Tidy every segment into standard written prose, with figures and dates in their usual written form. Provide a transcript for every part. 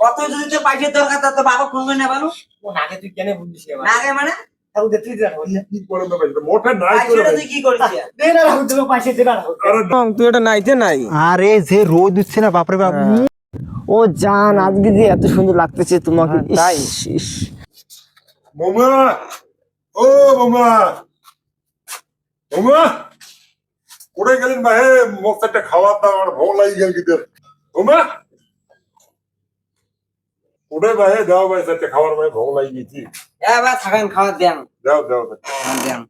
অত যদি তোর পয়সার দরকার তো বাবা ফোন করে নেবানো আগে তুই কেন বলছিস না আগে মানে তুই এটা নাইতে নাই। আরে যে রোদ দিচ্ছে না বাপরে বাপ। ও জান আজকে যে এত সুন্দর লাগতেছে তোমাকে। তাই বৌমা, ও বৌমা, বৌমা কোথায় গেলেন ভাই? মোক একটা খাওয়ার দাওয়ার ভোগ লাগি গেল কিদের। বৌমা কোথায় ভাই? দাও ভাই একটা খাওয়ার ভাই ভোগ লাগি গেছি। থাকেন খাওয়ার দেন দাও দাও দেন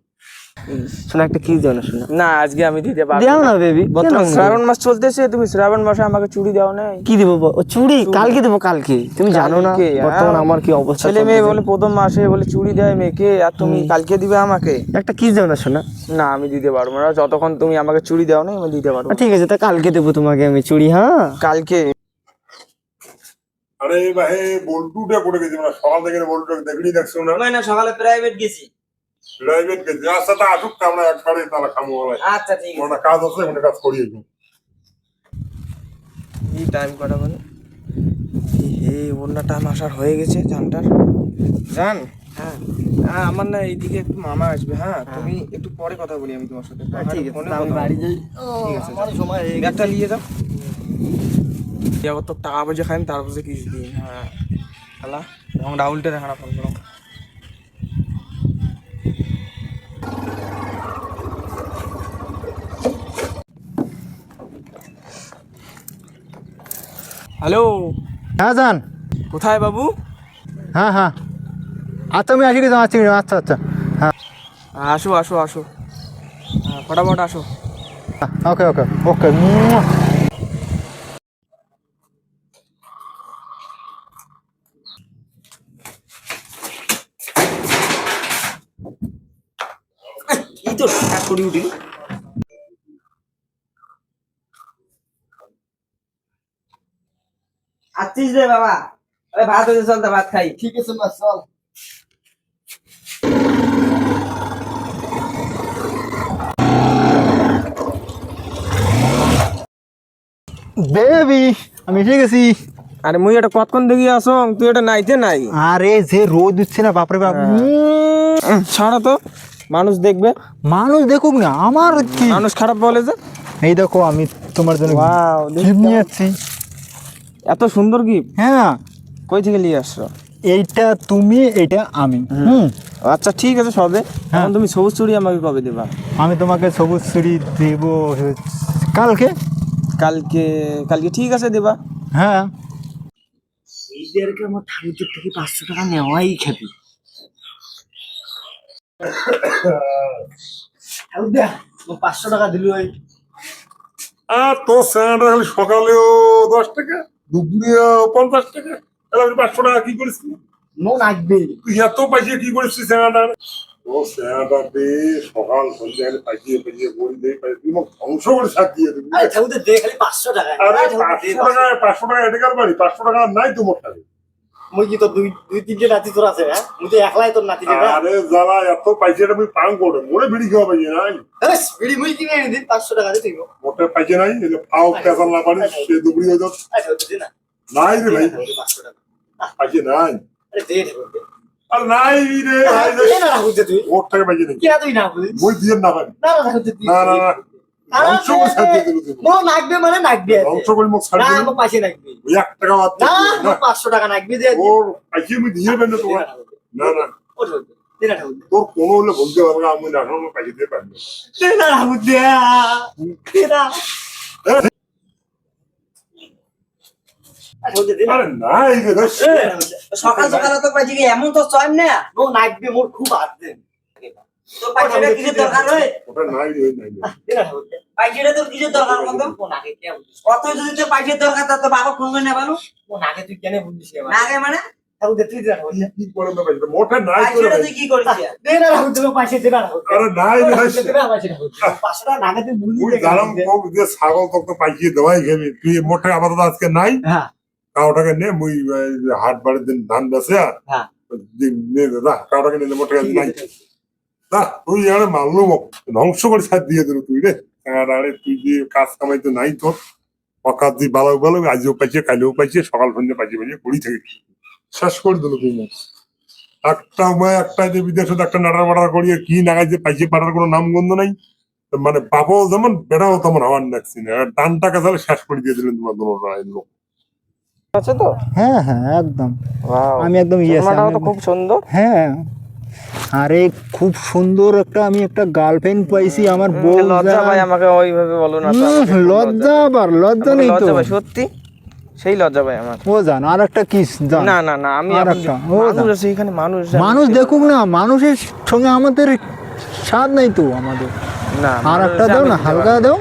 শোনা একটা কি জানো শোনা না, আজকে আমি দিতে পারবো দাও না বেবি। শ্রাবণ মাস চলতেছে, তুমি শ্রাবণ মাসে আমাকে চুড়ি দাও না। কি দেবো ও চুড়ি? কালকে দেবো কালকে। তুমি জানো না বর্তমানে আমার কি অবস্থা। ছেলে মেয়ে বলে প্রথম মাসে বলে চুড়ি দেয় মেয়েকে, আর তুমি কালকে দিবে আমাকে? একটা কি জানো শোনা? না আমি দিতে পারবো না, যতক্ষণ তুমি আমাকে চুড়ি দাও না আমি দিতে পারবো না। ঠিক আছে তা কালকে দেবো তোমাকে আমি চুড়ি। হ্যাঁ কালকে। আরে ভাই বল্টুটা করে গেছি, মানে সকাল থেকে বল্টুটা দেখলি দেখছো না? না সকালে প্রাইভেট গেছি। প্রাইভেট গেছি। আচ্ছা তা আসুক, আমরা একবারে তারা খামো। আচ্ছা ঠিক আছে, ওটা কাজ আছে, ওটা কাজ করিয়ে দিই। এই টাইম কটা মানে এই ওড়নাটা আমার হয়ে গেছে জানটার জান। হ্যাঁ হ্যাঁ, আমার না এইদিকে একটু মামা আসবে। হ্যাঁ তুমি একটু পরে কথা বলি আমি তোমার সাথে। ঠিক আছে আমি বাড়ি যাই। ঠিক আছে আমার সময় হয়ে গেছে। ব্যাগটা নিয়ে যাও। এবার তো টাকা পয়সা খাইন তারপর যে কিছু দিন। হ্যাঁ খালা এবং রাহুলটা দেখানা ফোন করো। হ্যালো, হ্যাঁ জান। কোথায় বাবু? হ্যাঁ হ্যাঁ আচ্ছা আমি আসি গেছি। আচ্ছা আচ্ছা হ্যাঁ আসো আসো আসো, হ্যাঁ ফটাফট আসো। ওকে ওকে ওকে। এই তো কাজ করি উঠি। আসছিস রে বাবা? আরে ভাত হয়েছে, চল তা ভাত খাই। ঠিক আছে মা চল। বেবি আমি এসে গেছি। আরে মুই এটা কতক্ষণ দেখি আসো, তুই এটা নাইতে নাই। আরে যে রোদ দিচ্ছে না বাপরে বাপ। ছাড়া তো, মানুষ দেখবে। মানুষ দেখুক না, আমার কি মানুষ খারাপ বলে যে। এই দেখো আমি তোমার জন্য ওয়াও, গিফট নিয়ে যাচ্ছি। এত সুন্দর গিফট হ্যাঁ কই থেকে নিয়ে আসছো? এইটা তুমি এইটা আমি। আচ্ছা ঠিক আছে সবে। এখন তুমি সবুজ চুড়ি আমাকে কবে দেবা? আমি তোমাকে সবুজ চুড়ি দেব কালকে। কালকে? কালকে ঠিক আছে দেবা। হ্যাঁ এইদেরকে আমার ঠাকুরের থেকে 500 টাকা নেওয়াই খেপি। ঠাকুর দেয়া 500 টাকা দিল। ওই আর তোর স্যালারি খালি সকালেও 10 টাকা, দুপুরেও 50 টাকা, তাহলে আমি 500 টাকা কি করিস তুই? মন আসবে। তুই এত পাইছিয়ে কি করিস তুই স্যালারি? ও স্যালারি সকাল সন্ধ্যা খালি পাইছিয়ে পাইছিয়ে বই দেই পাই, তুই মোক ধ্বংস করে সাথ দিয়ে দিবি। আরে ঠাকুর দে খালি 500 টাকা। আরে 500 টাকা এটা কার বাড়ি? 500 টাকা নাই তো মোট টাকা। মুই কি তো দুই তিনটে নাতি তোর আছে? হ্যাঁ মুই তো একলাই তোর নাতি দেবা। আরে জ্বালা এত পাইছিয়ে আমি পাং করে মোরে ভিড়ি খাওয়া পাইছিয়ে নাই। আরে বিড়ি মুই কিনে এনে দিন 500 টাকা দিয়ে তুই। মোটে পাইছিয়ে নাই, এই যে পাও পেছাল না পারিস সে দুপুরি হয়ে যাচ্ছে। আরে দে না। নাই রে ভাই, 500 টাকা। পাইছিয়ে নাই। আরে দে ঠাকুর দে। আর নাই রে ভাই, দে না ঠাকুর দে তুই। মোট টাকা পাইছিয়ে নাই। কি তুই না বুঝিস? বই দিয়ে না পারি। না না ঠাকুর দে তুই। না না না, ধ্বংস করে সাথ দিয়ে দিবি তুই। মন নাকবে মানে নাকবে। ধ্বংস করে মোক ছাড় না দিবি। আমার পাশে নাকবে। ওই 1 টাকা বাদ না দিবি না। 500 টাকা নাকবে দে। ওর পাইছিয়ে আমি দিয়ে দেবেন না তোমার। না না, ও ঠাকুর দে। দে না ঠাকুর দে। তোর কোনো হলে বলতে পারবে না, আমি না এখন পাইছিয়ে দিতে পারবো। দে না ঠাকুর দে। দে না। ঠাকুর দে দে না। আরে নাই রে ভাই। সকাল সকাল তো পাইছি কি এমন তো চয়েম না। ও নাকবে মোর খুব হাত দে। তোর পয়সাটা কিসের দরকার হয়? ওটা নাই রে, নাই রে। দে না ঠাকুর দে। পয়সাটা তোর কিসের দরকার কত? ও নাকে কে বুঝিস? অত যদি তোর পয়সার দরকার তো বাবা ফোন করে নেবানো ও নাকে তুই কেন বুঝিস? না আগে মানে ঠাকুর দে তুই দে না ঠাকুর দে। কি করে না পাইছিয়ে? মোটে নাই করে পয়সাটা ভাই। তুই কি করিস? দে না ঠাকুর দে পাশে দে না ঠাকুর দে। আরে নাই রে ভাই। দে না পাশে ঠাকুর দে। 500 টাকা নাকে তুই বুঝিস ওই দে। জানাম তোক যে ছাগল তোক তো পাইছিয়ে দেওয়াই খাবি। তুই মোটে আপাতত আজকে নাই। হ্যাঁ কাউটাকে নে, মুই হাট বাড়ির দিন ধান বেছে হ্যাঁ নে দাদা, কাউটাকে নিলে মোটে কাজ নাই। না তুই আরে মারলো মোক ধ্বংস করে সাথ দিয়ে দিল তুই রে। আরে তুই যে কাজ কামাই তো নাই তোর, অকাত দিয়ে ভালো ভালো আজও পাইছে কালেও পাইছে সকাল সন্ধ্যে পাইছে পাইছে পড়ি থেকে শেষ করে দিল বিজনেস। একটা উপায় একটা যে বিদেশে একটা নাড়ার বাড়ার করিয়ে কি নাগাই যে পাইছে পাড়ার কোনো নাম গন্ধ নাই। মানে বাবাও যেমন বেড়াও তেমন হওয়ার নাকছি না, টানটাকে তাহলে শেষ করে দিয়ে দিলেন তোমার দোনো লোক। আছে তো? হ্যাঁ হ্যাঁ একদম, Wow, আমি একদম ইয়ে চশমাটাও তো খুব সুন্দর। হ্যাঁ। আরে খুব সুন্দর আমি একটা গার্লফ্রেন্ড পাইছি, আমার বউ। লজ্জা ভাই, আমাকে ওইভাবে বলো না তো, আমাকে খুব লজ্জা আবার লজ্জা আমাকে নেই তো। লজ্জা ভাই, সত্যি সেই লজ্জা ভাই আমার। ও জান আর একটা কিস জান। না না না, আমি আর এখন একটা, ও মানুষ জান। আছে এখানে, মানুষ মানুষ দেখুক না, মানুষের সঙ্গে আমাদের স্বাদ নাই তো আমাদের। না, আর একটা দাও না, হালকা দাও।